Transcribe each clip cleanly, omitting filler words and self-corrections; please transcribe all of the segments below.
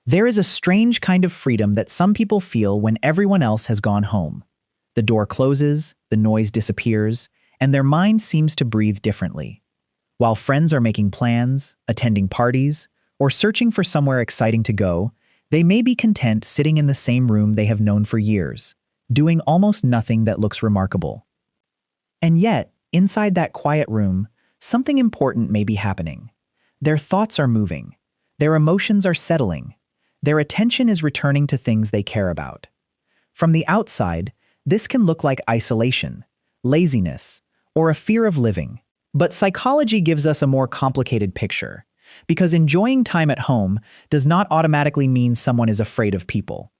There is a strange kind of freedom that some people feel when everyone else has gone home. The door closes, the noise disappears, and their mind seems to breathe differently. While friends are making plans, attending parties, or searching for somewhere exciting to go, they may be content sitting in the same room they have known for years, doing almost nothing that looks remarkable. And yet, inside that quiet room, something important may be happening. Their thoughts are moving. Their emotions are settling. Their attention is returning to things they care about. From the outside, this can look like isolation, laziness, or a fear of living. But psychology gives us a more complicated picture, because enjoying time at home does not automatically mean someone is afraid of people.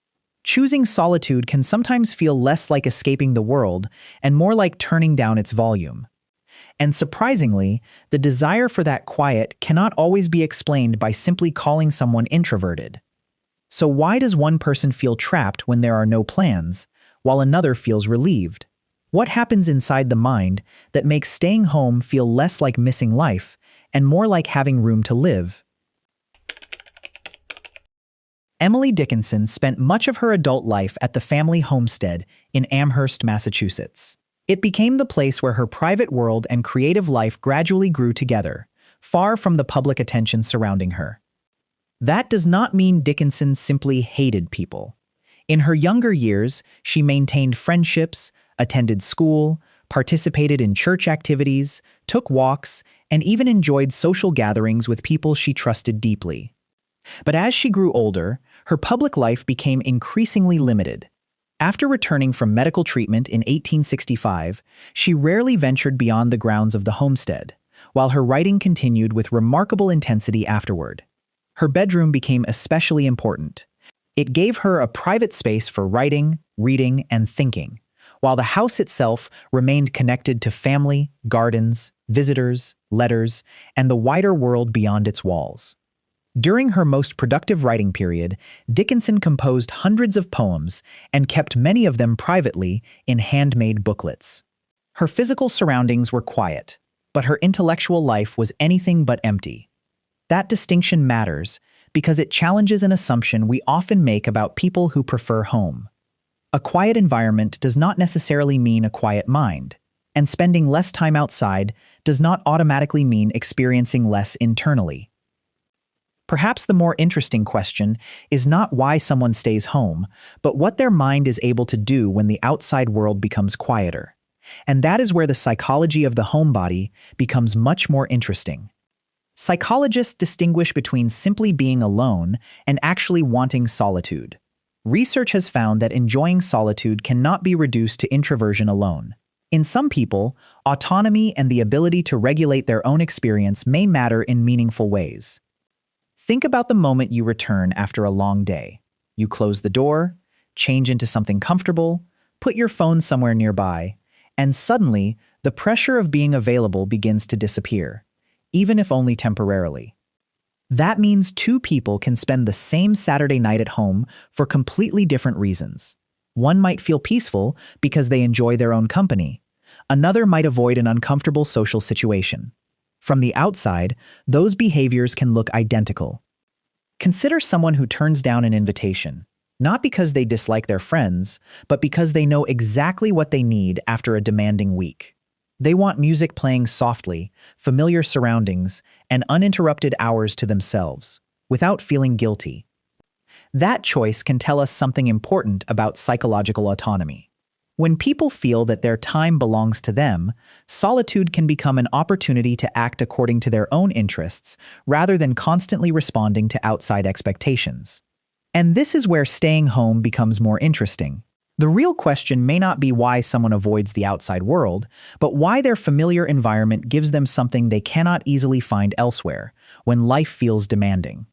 Choosing solitude can sometimes feel less like escaping the world and more like turning down its volume. And surprisingly, the desire for that quiet cannot always be explained by simply calling someone introverted. So why does one person feel trapped when there are no plans, while another feels relieved? What happens inside the mind that makes staying home feel less like missing life and more like having room to live? Emily Dickinson spent much of her adult life at the family homestead in Amherst, Massachusetts. It became the place where her private world and creative life gradually grew together, far from the public attention surrounding her. That does not mean Dickinson simply hated people. In her younger years, she maintained friendships, attended school, participated in church activities, took walks, and even enjoyed social gatherings with people she trusted deeply. But as she grew older, her public life became increasingly limited. After returning from medical treatment in 1865, she rarely ventured beyond the grounds of the homestead, while her writing continued with remarkable intensity afterward. Her bedroom became especially important. It gave her a private space for writing, reading, and thinking, while the house itself remained connected to family, gardens, visitors, letters, and the wider world beyond its walls. During her most productive writing period, Dickinson composed hundreds of poems and kept many of them privately in handmade booklets. Her physical surroundings were quiet, but her intellectual life was anything but empty. That distinction matters because it challenges an assumption we often make about people who prefer home. A quiet environment does not necessarily mean a quiet mind, and spending less time outside does not automatically mean experiencing less internally. Perhaps the more interesting question is not why someone stays home, but what their mind is able to do when the outside world becomes quieter. And that is where the psychology of the homebody becomes much more interesting. Psychologists distinguish between simply being alone and actually wanting solitude. Research has found that enjoying solitude cannot be reduced to introversion alone. In some people, autonomy and the ability to regulate their own experience may matter in meaningful ways. Think about the moment you return after a long day. You close the door, change into something comfortable, put your phone somewhere nearby, and suddenly, the pressure of being available begins to disappear, even if only temporarily. That means two people can spend the same Saturday night at home for completely different reasons. One might feel peaceful because they enjoy their own company. Another might avoid an uncomfortable social situation. From the outside, those behaviors can look identical. Consider someone who turns down an invitation, not because they dislike their friends, but because they know exactly what they need after a demanding week. They want music playing softly, familiar surroundings, and uninterrupted hours to themselves, without feeling guilty. That choice can tell us something important about psychological autonomy. When people feel that their time belongs to them, solitude can become an opportunity to act according to their own interests rather than constantly responding to outside expectations. And this is where staying home becomes more interesting. The real question may not be why someone avoids the outside world, but why their familiar environment gives them something they cannot easily find elsewhere when life feels demanding.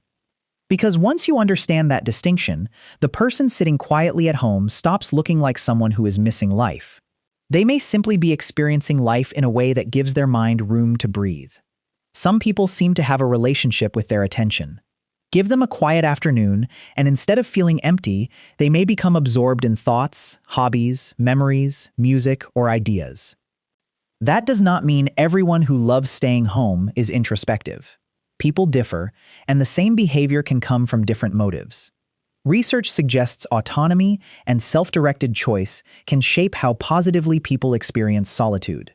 Because once you understand that distinction, the person sitting quietly at home stops looking like someone who is missing life. They may simply be experiencing life in a way that gives their mind room to breathe. Some people seem to have a relationship with their attention. Give them a quiet afternoon, and instead of feeling empty, they may become absorbed in thoughts, hobbies, memories, music, or ideas. That does not mean everyone who loves staying home is introspective. People differ, and the same behavior can come from different motives. Research suggests autonomy and self-directed choice can shape how positively people experience solitude.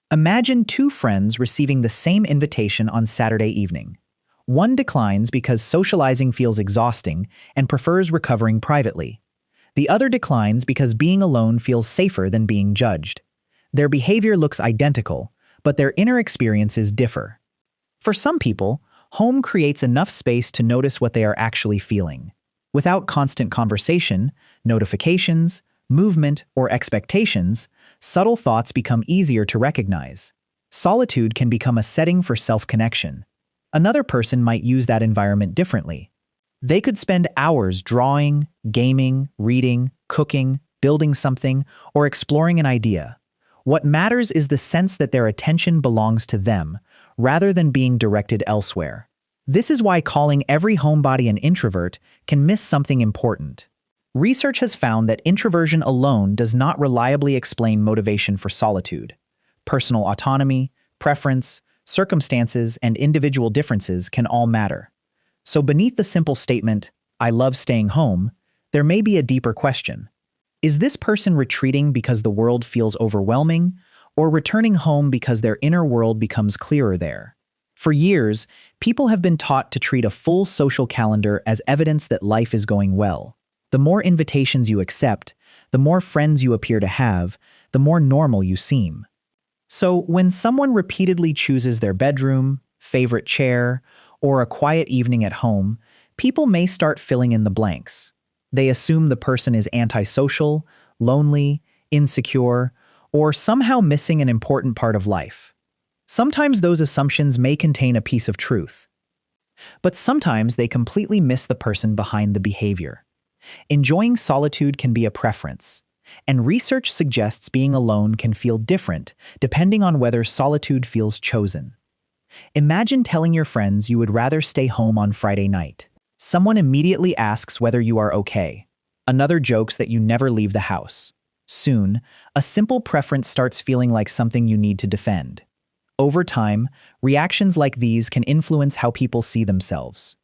Imagine two friends receiving the same invitation on Saturday evening. One declines because socializing feels exhausting and prefers recovering privately. The other declines because being alone feels safer than being judged. Their behavior looks identical, but their inner experiences differ. For some people, home creates enough space to notice what they are actually feeling. Without constant conversation, notifications, movement, or expectations, subtle thoughts become easier to recognize. Solitude can become a setting for self-connection. Another person might use that environment differently. They could spend hours drawing, gaming, reading, cooking, building something, or exploring an idea. What matters is the sense that their attention belongs to them, rather than being directed elsewhere. This is why calling every homebody an introvert can miss something important. Research has found that introversion alone does not reliably explain motivation for solitude. Personal autonomy, preference, circumstances, and individual differences can all matter. So beneath the simple statement, "I love staying home," there may be a deeper question. Is this person retreating because the world feels overwhelming, or returning home because their inner world becomes clearer there? For years, people have been taught to treat a full social calendar as evidence that life is going well. The more invitations you accept, the more friends you appear to have, the more normal you seem. So when someone repeatedly chooses their bedroom, favorite chair, or a quiet evening at home, people may start filling in the blanks. They assume the person is antisocial, lonely, insecure, or somehow missing an important part of life. Sometimes those assumptions may contain a piece of truth, but sometimes they completely miss the person behind the behavior. Enjoying solitude can be a preference, and research suggests being alone can feel different depending on whether solitude feels chosen. Imagine telling your friends you would rather stay home on Friday night. Someone immediately asks whether you are okay. Another jokes that you never leave the house. Soon, a simple preference starts feeling like something you need to defend. Over time, reactions like these can influence how people see themselves.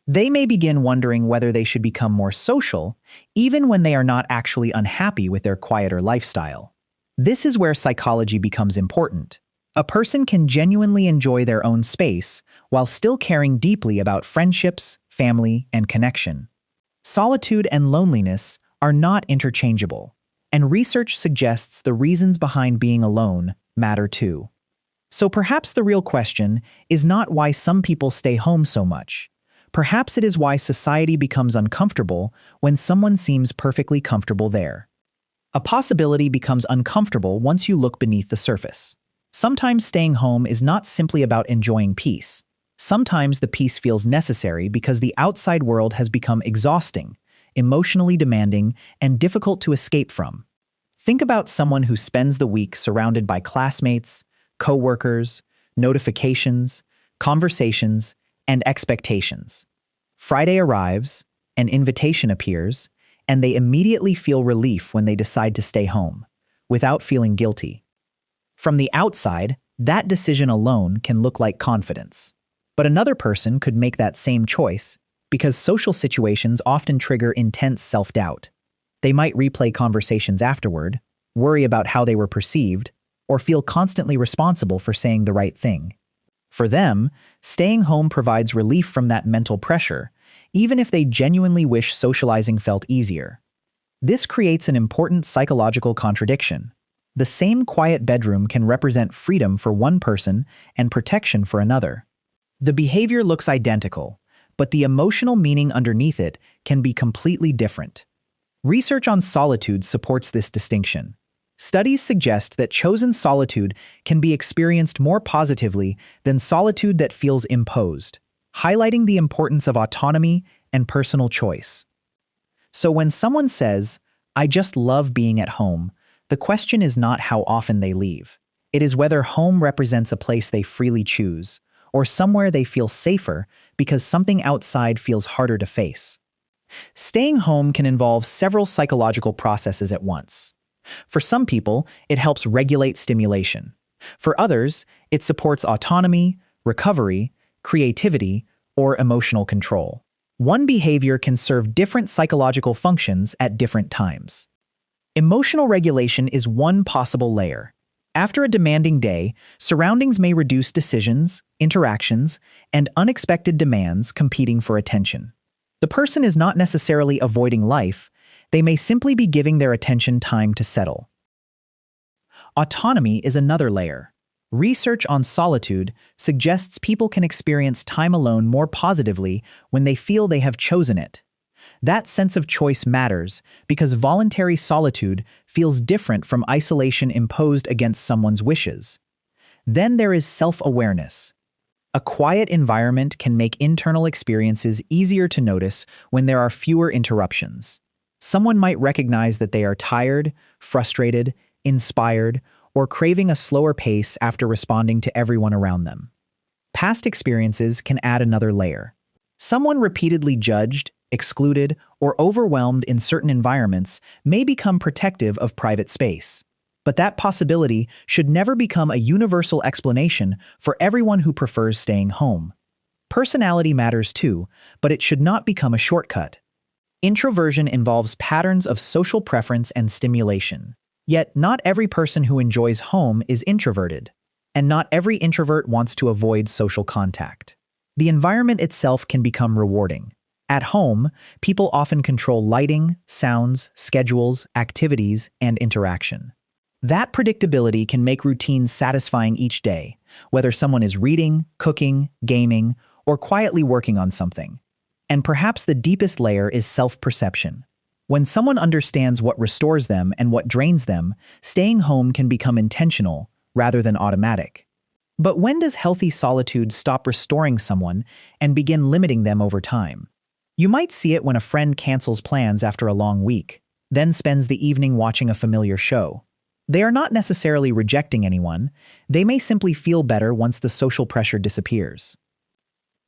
They may begin wondering whether they should become more social, even when they are not actually unhappy with their quieter lifestyle. This is where psychology becomes important. A person can genuinely enjoy their own space while still caring deeply about friendships, family, and connection. Solitude and loneliness are not interchangeable, and research suggests the reasons behind being alone matter too. So perhaps the real question is not why some people stay home so much. Perhaps it is why society becomes uncomfortable when someone seems perfectly comfortable there. A possibility becomes uncomfortable once you look beneath the surface. Sometimes staying home is not simply about enjoying peace. Sometimes the peace feels necessary because the outside world has become exhausting, emotionally demanding, and difficult to escape from. Think about someone who spends the week surrounded by classmates, coworkers, notifications, conversations, and expectations. Friday arrives, an invitation appears, and they immediately feel relief when they decide to stay home, without feeling guilty. From the outside, that decision alone can look like confidence. But another person could make that same choice because social situations often trigger intense self-doubt. They might replay conversations afterward, worry about how they were perceived, or feel constantly responsible for saying the right thing. For them, staying home provides relief from that mental pressure, even if they genuinely wish socializing felt easier. This creates an important psychological contradiction. The same quiet bedroom can represent freedom for one person and protection for another. The behavior looks identical, but the emotional meaning underneath it can be completely different. Research on solitude supports this distinction. Studies suggest that chosen solitude can be experienced more positively than solitude that feels imposed, highlighting the importance of autonomy and personal choice. So when someone says, "I just love being at home," the question is not how often they leave. It is whether home represents a place they freely choose, or somewhere they feel safer because something outside feels harder to face. Staying home can involve several psychological processes at once. For some people, it helps regulate stimulation. For others, it supports autonomy, recovery, creativity, or emotional control. One behavior can serve different psychological functions at different times. Emotional regulation is one possible layer. After a demanding day, surroundings may reduce decisions, interactions, and unexpected demands competing for attention. The person is not necessarily avoiding life, they may simply be giving their attention time to settle. Autonomy is another layer. Research on solitude suggests people can experience time alone more positively when they feel they have chosen it. That sense of choice matters because voluntary solitude feels different from isolation imposed against someone's wishes. Then there is self-awareness. A quiet environment can make internal experiences easier to notice when there are fewer interruptions. Someone might recognize that they are tired, frustrated, inspired, or craving a slower pace after responding to everyone around them. Past experiences can add another layer. Someone repeatedly judged, excluded, or overwhelmed in certain environments may become protective of private space. But that possibility should never become a universal explanation for everyone who prefers staying home. Personality matters too, but it should not become a shortcut. Introversion involves patterns of social preference and stimulation. Yet, not every person who enjoys home is introverted, and not every introvert wants to avoid social contact. The environment itself can become rewarding. At home, people often control lighting, sounds, schedules, activities, and interaction. That predictability can make routines satisfying each day, whether someone is reading, cooking, gaming, or quietly working on something. And perhaps the deepest layer is self-perception. When someone understands what restores them and what drains them, staying home can become intentional rather than automatic. But when does healthy solitude stop restoring someone and begin limiting them over time? You might see it when a friend cancels plans after a long week, then spends the evening watching a familiar show. They are not necessarily rejecting anyone, they may simply feel better once the social pressure disappears.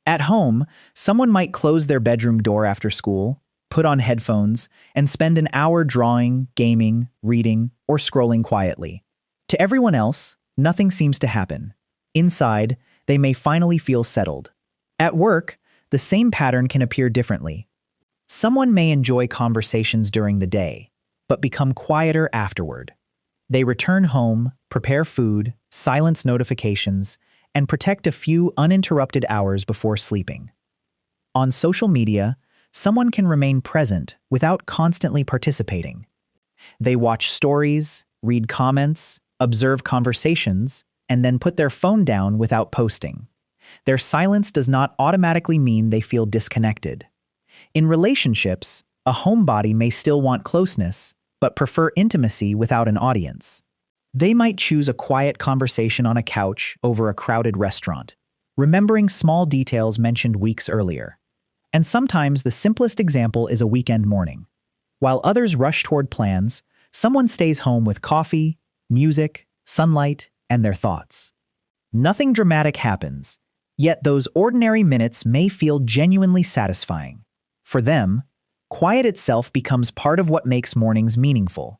At home, someone might close their bedroom door after school, put on headphones, and spend an hour drawing, gaming, reading, or scrolling quietly. To everyone else, nothing seems to happen. Inside, they may finally feel settled. At work, the same pattern can appear differently. Someone may enjoy conversations during the day, but become quieter afterward. They return home, prepare food, silence notifications, and protect a few uninterrupted hours before sleeping. On social media, someone can remain present without constantly participating. They watch stories, read comments, observe conversations, and then put their phone down without posting. Their silence does not automatically mean they feel disconnected. In relationships, a homebody may still want closeness, but prefer intimacy without an audience. They might choose a quiet conversation on a couch over a crowded restaurant, remembering small details mentioned weeks earlier. And sometimes the simplest example is a weekend morning. While others rush toward plans, someone stays home with coffee, music, sunlight, and their thoughts. Nothing dramatic happens, yet those ordinary minutes may feel genuinely satisfying. For them, quiet itself becomes part of what makes mornings meaningful.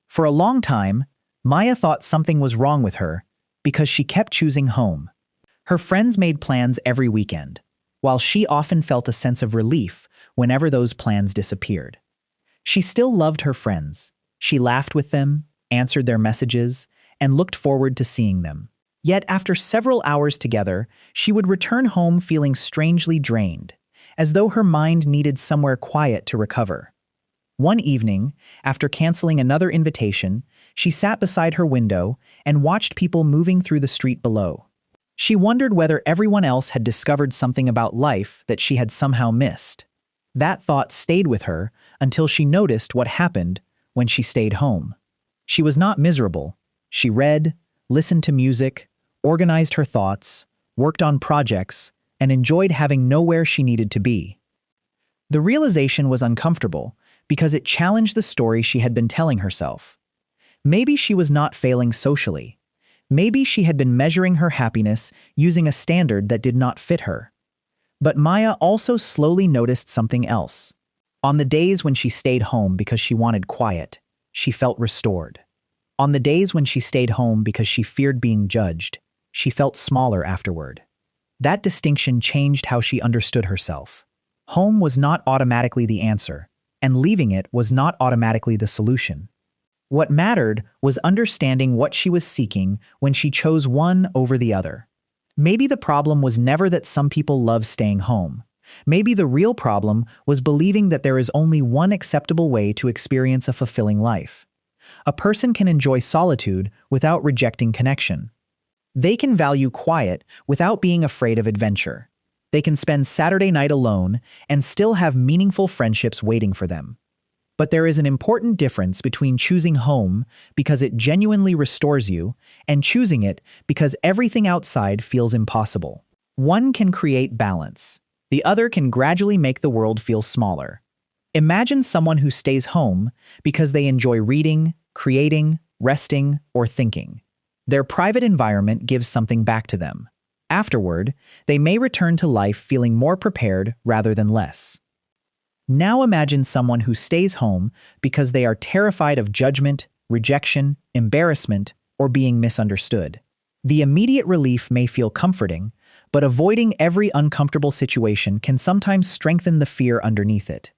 For a long time, Maya thought something was wrong with her because she kept choosing home. Her friends made plans every weekend, while she often felt a sense of relief whenever those plans disappeared. She still loved her friends. She laughed with them, answered their messages, and looked forward to seeing them. Yet after several hours together, she would return home feeling strangely drained, as though her mind needed somewhere quiet to recover. One evening, after canceling another invitation, she sat beside her window and watched people moving through the street below. She wondered whether everyone else had discovered something about life that she had somehow missed. That thought stayed with her until she noticed what happened when she stayed home. She was not miserable. She read, listened to music, organized her thoughts, worked on projects, and enjoyed having nowhere she needed to be. The realization was uncomfortable because it challenged the story she had been telling herself. Maybe she was not failing socially. Maybe she had been measuring her happiness using a standard that did not fit her. But Maya also slowly noticed something else. On the days when she stayed home because she wanted quiet, she felt restored. On the days when she stayed home because she feared being judged, she felt smaller afterward. That distinction changed how she understood herself. Home was not automatically the answer, and leaving it was not automatically the solution. What mattered was understanding what she was seeking when she chose one over the other. Maybe the problem was never that some people love staying home. Maybe the real problem was believing that there is only one acceptable way to experience a fulfilling life. A person can enjoy solitude without rejecting connection. They can value quiet without being afraid of adventure. They can spend Saturday night alone and still have meaningful friendships waiting for them. But there is an important difference between choosing home because it genuinely restores you and choosing it because everything outside feels impossible. One can create balance. The other can gradually make the world feel smaller. Imagine someone who stays home because they enjoy reading, creating, resting, or thinking. Their private environment gives something back to them. Afterward, they may return to life feeling more prepared rather than less. Now imagine someone who stays home because they are terrified of judgment, rejection, embarrassment, or being misunderstood. The immediate relief may feel comforting, but avoiding every uncomfortable situation can sometimes strengthen the fear underneath it.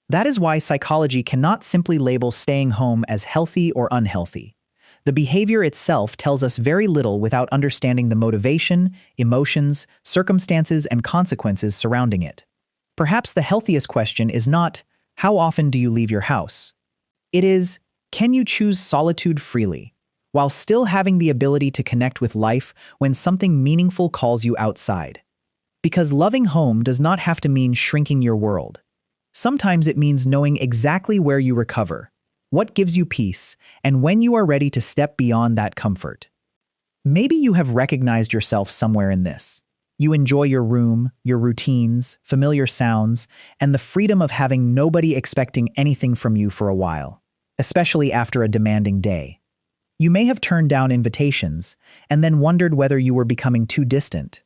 That is why psychology cannot simply label staying home as healthy or unhealthy. The behavior itself tells us very little without understanding the motivation, emotions, circumstances, and consequences surrounding it. Perhaps the healthiest question is not, how often do you leave your house? It is, can you choose solitude freely, while still having the ability to connect with life when something meaningful calls you outside? Because loving home does not have to mean shrinking your world. Sometimes it means knowing exactly where you recover, what gives you peace, and when you are ready to step beyond that comfort. Maybe you have recognized yourself somewhere in this. You enjoy your room, your routines, familiar sounds, and the freedom of having nobody expecting anything from you for a while, especially after a demanding day. You may have turned down invitations and then wondered whether you were becoming too distant.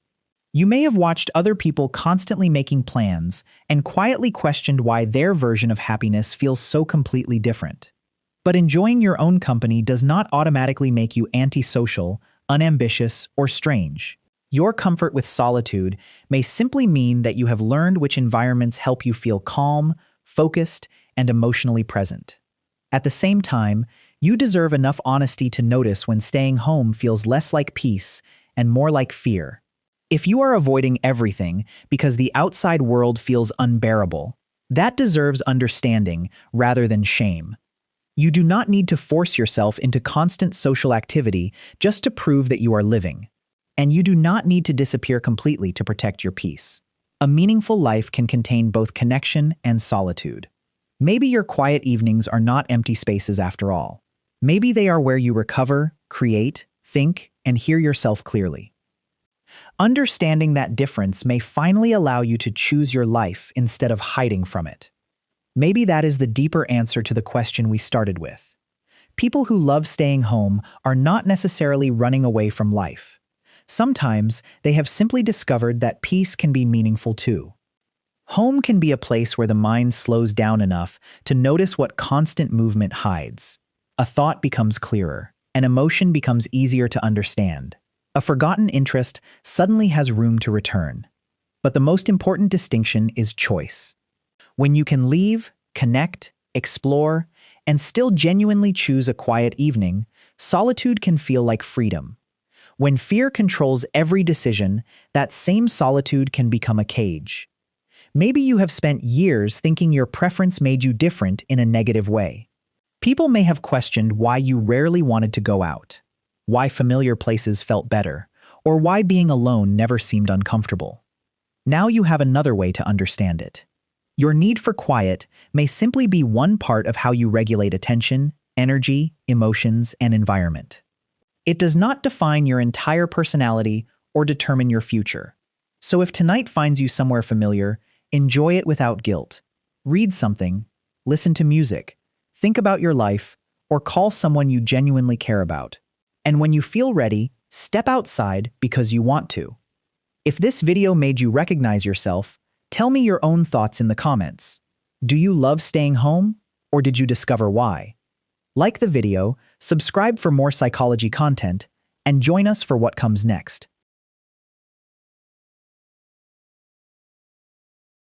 You may have watched other people constantly making plans and quietly questioned why their version of happiness feels so completely different. But enjoying your own company does not automatically make you antisocial, unambitious, or strange. Your comfort with solitude may simply mean that you have learned which environments help you feel calm, focused, and emotionally present. At the same time, you deserve enough honesty to notice when staying home feels less like peace and more like fear. If you are avoiding everything because the outside world feels unbearable, that deserves understanding rather than shame. You do not need to force yourself into constant social activity just to prove that you are living. And you do not need to disappear completely to protect your peace. A meaningful life can contain both connection and solitude. Maybe your quiet evenings are not empty spaces after all. Maybe they are where you recover, create, think, and hear yourself clearly. Understanding that difference may finally allow you to choose your life instead of hiding from it. Maybe that is the deeper answer to the question we started with. People who love staying home are not necessarily running away from life. Sometimes they have simply discovered that peace can be meaningful too. Home can be a place where the mind slows down enough to notice what constant movement hides. A thought becomes clearer, an emotion becomes easier to understand. A forgotten interest suddenly has room to return. But the most important distinction is choice. When you can leave, connect, explore, and still genuinely choose a quiet evening, solitude can feel like freedom. When fear controls every decision, that same solitude can become a cage. Maybe you have spent years thinking your preference made you different in a negative way. People may have questioned why you rarely wanted to go out, why familiar places felt better, or why being alone never seemed uncomfortable. Now you have another way to understand it. Your need for quiet may simply be one part of how you regulate attention, energy, emotions, and environment. It does not define your entire personality or determine your future. So if tonight finds you somewhere familiar, enjoy it without guilt. Read something, listen to music, think about your life, or call someone you genuinely care about. And when you feel ready, step outside because you want to. If this video made you recognize yourself, tell me your own thoughts in the comments. Do you love staying home, or did you discover why? Like the video, subscribe for more psychology content, and join us for what comes next.